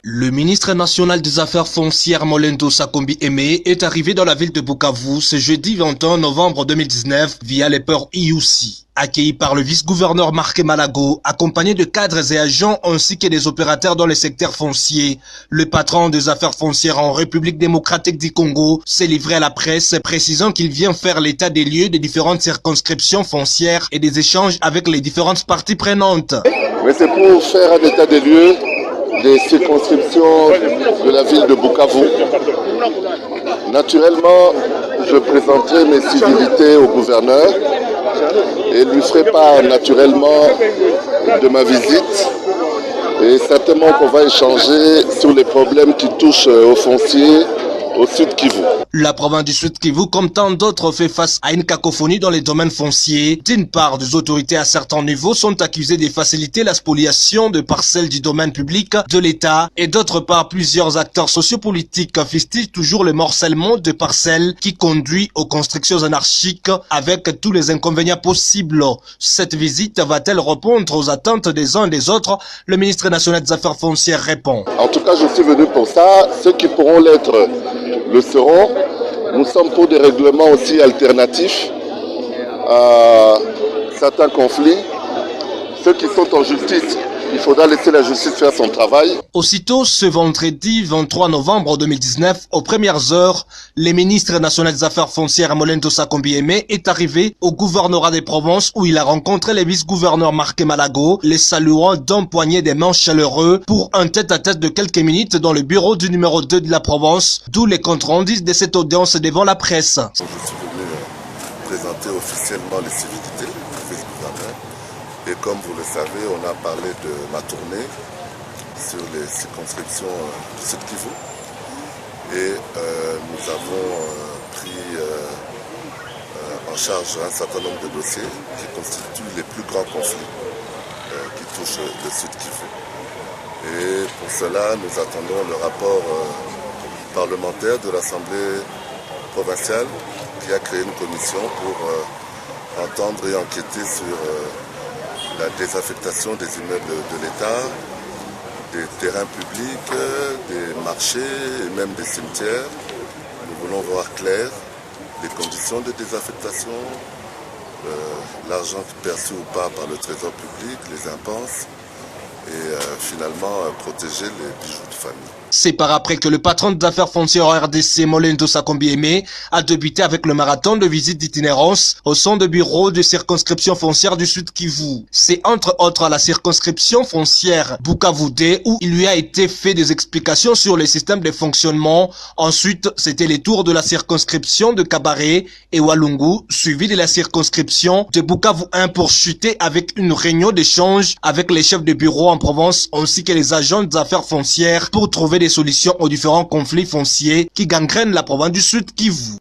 Le ministre national des Affaires foncières Molendo Sakombi Aimé est arrivé dans la ville de Bukavu ce jeudi 21 novembre 2019 via les ports IUC. Accueilli par le vice-gouverneur Marc Malago, accompagné de cadres et agents ainsi que des opérateurs dans les secteurs fonciers, le patron des affaires foncières en République démocratique du Congo s'est livré à la presse, précisant qu'il vient faire l'état des lieux des différentes circonscriptions foncières et des échanges avec les différentes parties prenantes. Mais c'est pour faire un état des lieux des circonscriptions de la ville de Bukavu. Naturellement, je présenterai mes civilités au gouverneur et lui ferai part naturellement de ma visite. Et certainement qu'on va échanger sur les problèmes qui touchent aux fonciers au Sud Kivu. La province du Sud Kivu, comme tant d'autres, fait face à une cacophonie dans les domaines fonciers. D'une part, des autorités à certains niveaux sont accusées de faciliter la spoliation de parcelles du domaine public de l'État, et d'autre part, plusieurs acteurs sociopolitiques fustigent toujours le morcellement de parcelles qui conduit aux constructions anarchiques avec tous les inconvénients possibles. Cette visite va-t-elle répondre aux attentes des uns et des autres? Le ministre national des Affaires foncières répond. En tout cas, je suis venu pour ça. Ceux qui pourront l'être le seront. Nous sommes pour des règlements aussi alternatifs à certains conflits. Ceux qui sont en justice, il faudra laisser la justice faire son travail. Aussitôt, ce vendredi 23 novembre 2019, aux premières heures, le ministre national des Affaires foncières Molendo Sakombi Aimé est arrivé au gouvernorat des provinces où il a rencontré les vice-gouverneurs Marc Malago, les saluant d'un poignet de main chaleureux pour un tête-à-tête de quelques minutes dans le bureau du numéro 2 de la province, d'où les comptes rendus de cette audience devant la presse. Je suis venu présenter officiellement les civilités du vice-gouverneur. Et comme vous le savez, on a parlé de ma tournée sur les circonscriptions du Sud Kivu. Et nous avons pris en charge un certain nombre de dossiers qui constituent les plus grands conflits qui touchent le Sud Kivu. Et pour cela, nous attendons le rapport parlementaire de l'Assemblée provinciale qui a créé une commission pour entendre et enquêter sur la désaffectation des immeubles de l'État, des terrains publics, des marchés et même des cimetières. Nous voulons voir clair les conditions de désaffectation, l'argent perçu ou pas par le trésor public, les impenses et finalement protéger les bijoux de famille. C'est par après que le patron des affaires foncières RDC Molendo Sakombi Aimé a débuté avec le marathon de visite d'itinérance au centre de bureau de circonscription foncière du Sud Kivu. C'est entre autres à la circonscription foncière Bukavu D où il lui a été fait des explications sur les systèmes de fonctionnement. Ensuite, c'était les tours de la circonscription de Kabaré et Walungu, suivi de la circonscription de Bukavu 1 pour chuter avec une réunion d'échange avec les chefs de bureau en province ainsi que les agents des affaires foncières pour trouver des solutions aux différents conflits fonciers qui gangrènent la province du Sud Kivu.